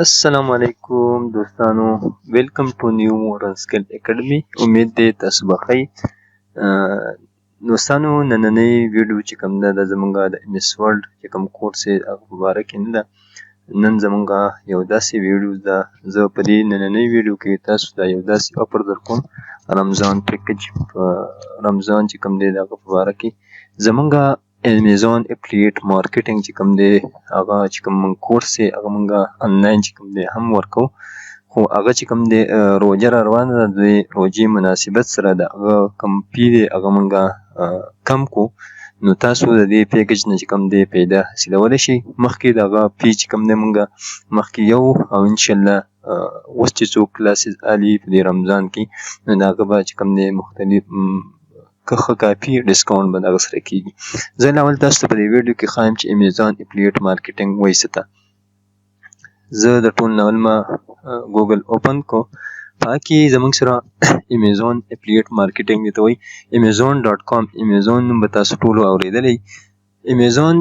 السلام علیکم دوستانو، ویلکم ټو نیو مورن سکل اکیډمي. امید دی تاسو به ښه یئ. دوستانو، نننۍ ویډیو چې کوم ده د زمونږ د ام اس ورلډ چې کوم کورس یې هغه په باره کې نه ده. نن زمونږ یو داسې ویډیو ده. زه په دې نننۍ ویډیو کې تاسو ته یو داسې آفر در کوم، رمضان پیکج. په رمضان چې کوم دی د هغه په باره کې زمونږ امیزون افلیټ مارکیټینګ چې کوم دی هغه چې کوم مونږ کورس یې هغه مونږ آنلاین چې کوم دی هم ورکو. خو هغه چې کوم دی روژه را روانه ده، د روژې مناسبت سره د هغه کوم فی دی هغه مونږ کم کو. نو تاسو د دې پیکج نه چې کوم دی فایده حاصلولی شئ. مخکې د هغه فی چې کوم دی مونږ مخکې یو او انشاءالله اوس چې څوک کلاسز الي په دې رمضان کې نو د هغه به چې کوم دی مختلف که ښه کافي ډسکاونټ به د هغه سره کېږي. زه اول تاسو ته په دې ویډیو کې ښایم چې امیزون افلیټ مارکیټینګ وایي څه ته. زه د ټول نه اول ما ګوګل اوپن کو. په هغه کې زموږ سره امیزون افلیټ مارکیټینګ دې ته وایي amazon.com. امیزون نوم به تاسو ټولو اورېدلی. امیزون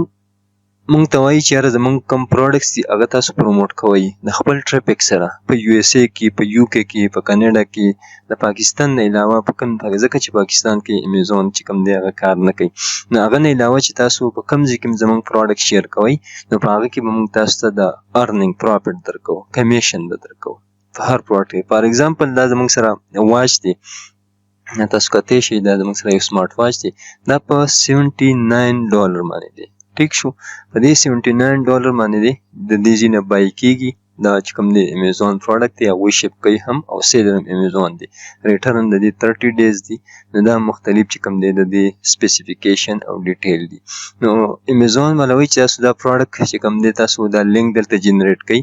مونږ ته وایي چې یاره زمونږ کوم پروډکټس دي هغه تاسو پروموټ کوئ د خپل ټریفک سره په یو اس اے کې، په یو کې کې، په کاناډا کې، د پاکستان نه علاوه په کوم ځکه چې پاکستان کې امیزون چې کوم دی هغه کار نه کوي. نو هغه نه علاوه چې تاسو په کوم ځای کې زمونږ پروډکټ شیر کوئ نو په هغه کې به مونږ تاسو ته د ارنینګ پروفیټ درکو، کمیشن به درکو په هر پروډکټ. فار ایگزامپل دا زمونږ سره واچ دی، تاسو کتلی شئ دا زمونږ سره یو سمارټ واچ دی، دا په $79 باندې دی. ټیک شو. په دې $79 باندې دی د دې ځای نه بای کېږي. دا چې کوم دی امیزون پروډکټ دی هغوی شپ کوي هم او سیلر هم امیزون دی. ریټرن د دې 30 ډیز دی. نو دا مختلف چې کوم دی د دې سپیسیفیکیشن او ډیټیل دی. نو امیزون والا وایي چې تاسو دا پروډکټ چې کوم دی تاسو دا لینک دلته جنریټ کوئ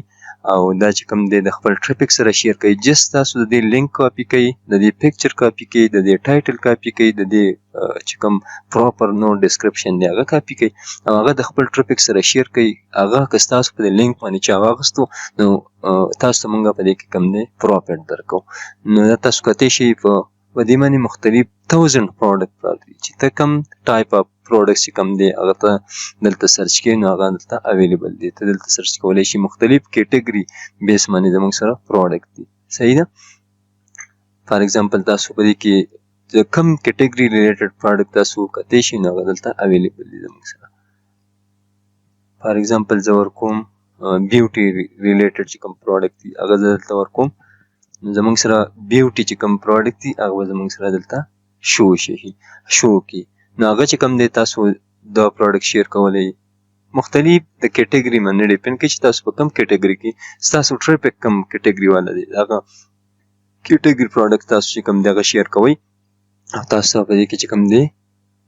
او دا چې کوم دی د خپل ټریفک سره شیر کوي. جست تاسو د دې لینک کاپي کوي، د دې پکچر کاپي کوي، د دې ټایټل کاپي کوي، د دې چې کوم پراپر نو ډسکرپشن دی هغه کاپي کوي او هغه د خپل ټریفک سره شیر کوي. هغه که تاسو په دې لینک باندې چا واخیستو نو تاسو ته مونږ په دې کې کوم دی پروفیټ درکو. نو دا تاسو کتلی شئ په دې باندې مختلف 1000 پروډکټ پراته دي چې ته کوم ټایپ اف پروډکټ چې کوم دی هغه ته دلته سرچ کوي نو هغه دلته اویلیبل دی. ته دلته سرچ کولی شي. مختلف کیټګري بیس باندې زموږ سره پروډکټ دي. صحیح ده. فار ایگزامپل تاسو په دې کې د کوم کیټګري ریلیټډ پروډکټ تاسو کتلی شئ نو هغه دلته اویلیبل دي زموږ سره. فار ایگزامپل زه ورکوم بیوټي ریلیټډ چې کوم پروډکټ دي هغه زه دلته ورکوم. نو زموږ سره بیوټي چې کوم پروډکټ دي هغه به زموږ سره دلته شو کی. نو هغه چې کوم دی تاسو دا پروډکټ شیر کولی. مختلف د کیټګري باندې ډیپینډ کوي چې تاسو په کوم کیټګري کې ستاسو ټریفک کوم کیټګري والا دی هغه کیټګري پروډکټ تاسو چې کوم دی هغه شیر کوئ او تاسو په دې کې چې کوم دی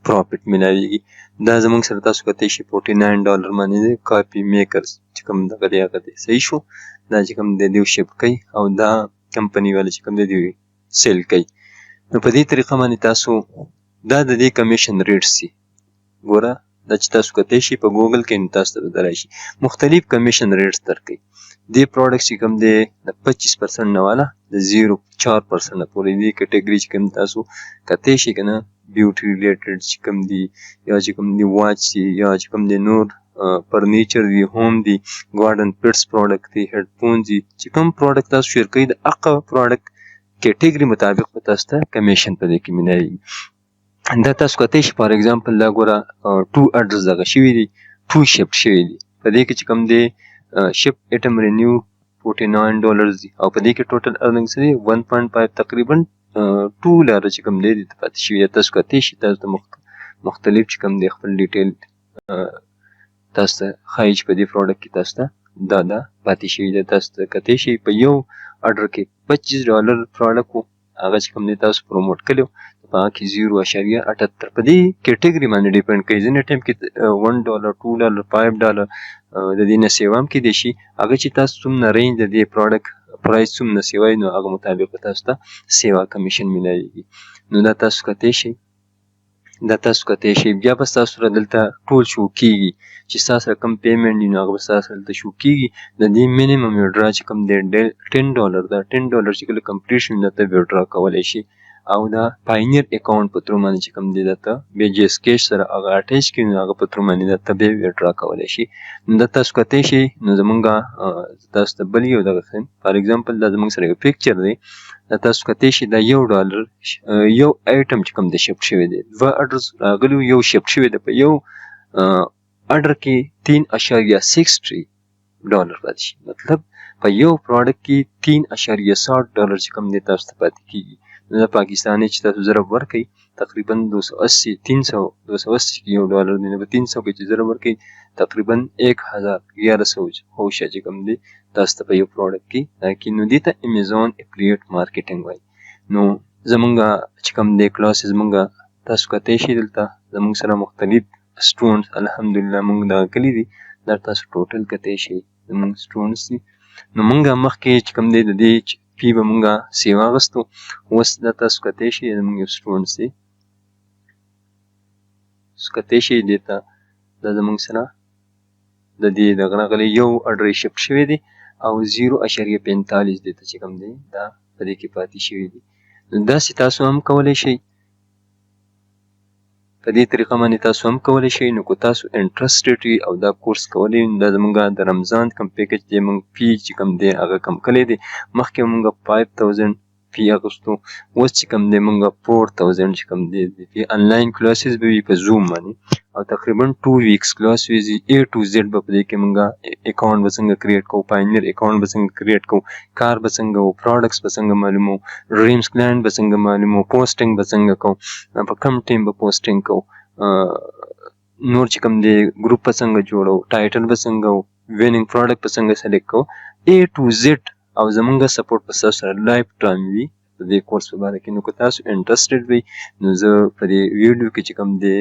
پروفیټ ملاویږي. دا زموږ سره تاسو کتلی شئ $49 باندې دی. کاپي میکرز چې کوم دغه دی هغه دی. صحیح شو. دا چې کوم دی دوی شپ کوي او دا کمپنی والا چې کوم دی دوی سیل کوي. نو په دې طریقه باندې تاسو دا د دې کمیشن ریټس دي. ګوره دا چې تاسو کتلی شئ په ګوګل کې نو تاسو ته به راشي مختلف کمیشن ریټس درکوي. دې پروډکټ چې کوم دی د 25% نه والا د 0.4% پورې دې کیټګري چې کوم تاسو کتلی شئ که نه بیوټي ریلیټډ چې کوم دی یا چې کوم دی واچ دی یا چې کوم دی نور فرنیچر دی، ہوم دی، ګارډن پیټس پروډکټ دی، هیډ فون دی، چې کوم پروډکټ تاسو شیر کوئ د هغه پروډکټ کیټګري مطابق به تاسو ته کمیشن په دې کې ملاویږي. دا تاسو کتلی شئ. فار ایگزامپل دا ګوره 2 اډرس دغه شوي دي، 2 شپ شوي دي. په دې کې چې کوم دی شپ ایټم رینیو $49 دي او په دې کې ټوټل ارننګ څه دی 1.5 تقریبا $2 چې کوم دی د پاتې شوي. تاسو کتلی شئ. تاسو ته مختلف چې کوم دی خپل ډیټیل تاسو ته ښایي چې په دې پروډکټ کې تاسو ته دا پاتې شوي ده. تاسو ته کتلی شئ په یو اډر کې $25 پروډکټ و هغه چې کوم دی تاسو پروموټ کړی و په هغه کې 0.78 په دې کیټګري باندې ډیپینډ کوي. ځینې ټایم کې $1 $2 $5 د دې نه سیوا هم کیدای شي. هغه چې تاسو څومره رینج د دې پروډکټ پرایس څومره سیوا نو هغه مطابق تاسو ته سیوا کمیشن ملاویږي. نو دا تاسو کتلی شئ. بیا به ستاسو سره دلته ټول شو کېږي چې ستاسو سره کوم پیمنټ دي نو هغه به ستاسو دلته شو کېږي. د دې مینیمم ویډرا چې کوم دی $10 ده. $10 چې کله کمپلیټ شي نو ته ویډرا کولی شي او دا پاینیر اکاونټ په تر باندې چې کوم دی درته بیا جی اس کیش سره هغه اټیچ کړي نو هغه په تر باندې درته بیا ویډرا کولی شي. نو دا تاسو کتی شي نو زمونږ تاسو ته بل یو دغه ښیم فار ایګزامپل دا زمونږ سره یو پکچر دی دا تاسو کتی شي دا $1 یو ایټم چې کوم دی شفټ شوی دی 2 اډرز راغلي یو شفټ شوی دی په یو اډر کې $3.63 پاتې شي مطلب په یو پروډکټ کې $3.60 چې کوم دی تاسو ته پاتې کیږي. نو دا پاکستاني چې تاسو ضرب ورکړئ تقریبا 280 یو ډالر دی نو په 300 کې چې ضرب ورکړئ تقریبا 1100 هوشه چې کوم دی تاسو ته په یو پروډکټ کې راکړي. نو دې ته امیزون افیلیټ مارکیټینګ وایي. نو زمونږ چې کوم دی کلاسز مونږ تاسو کتی شي دلته زمونږ سره مختلف سټوډنټس الحمدلله مونږ دغه کلي دي دا تاسو ټوټل کتی شي زمونږ سټوډنټس دي. نو مونږ مخکې چې کوم دی د دې فی به مونږ سیو اخیستو اوس دا تاسو کتی شي زمونږ یو سټوډنټس دی کتی شي دې ته دا زمونږ سره د دې دغه راغلی یو اډر یې شفټ شوی دی او 0.45 دې ته چې کوم دی دا په دې کې پاتې شوي دي. نو داسې تاسو هم کولی شئ په دې طریقه باندې تاسو هم کولی شئ. نو که تاسو انټرسټډ وي او دا کورس کولی دا زمونږ د رمضان کوم پیکج دی مونږ فی چې کوم دی هغه کم کلی دی مخکې مونږ 5000 فی اخیستو اوس چې کوم دی مونږ 4000 چې کوم دی فی انلاین کلاسز به وي په زوم باندې او تقریبا 2 ویکس کلاس وي A to Z به په دې کې مونږ اکاونټ به څنګه کریټ کوو پاینیر اکاونټ به څنګه کریټ کوو کار به څنګه وو پروډکټس به څنګه معلومو ډریمز کلاینټ به څنګه معلومو پوسټینګ به څنګه کوو په کم ټیم به پوسټینګ کوو نور چې کوم دی ګروپ به څنګه جوړو ټایټل به څنګه وو وینینګ پروډکټ به څنګه سلیکټ کوو A to Z او زمونږ سپورټ په تاسو سره لایف ټایم وي په دې کورس په باره کې. نو که تاسو انټرسټډ وي نو زه په دې ویډیو کې چې کوم دی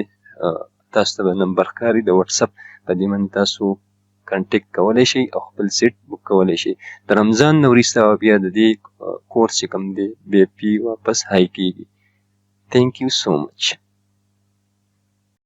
تاسو ته به نمبر ښکاري د واتساپ په دې باندې تاسو کنټیکټ کولی شئ او خپل سیټ بک کولی شئ. د رمضان نه وروسته بیا د دې کورس چې کوم دی بیا فی واپس های کیږي. تھینک یو سو مچ.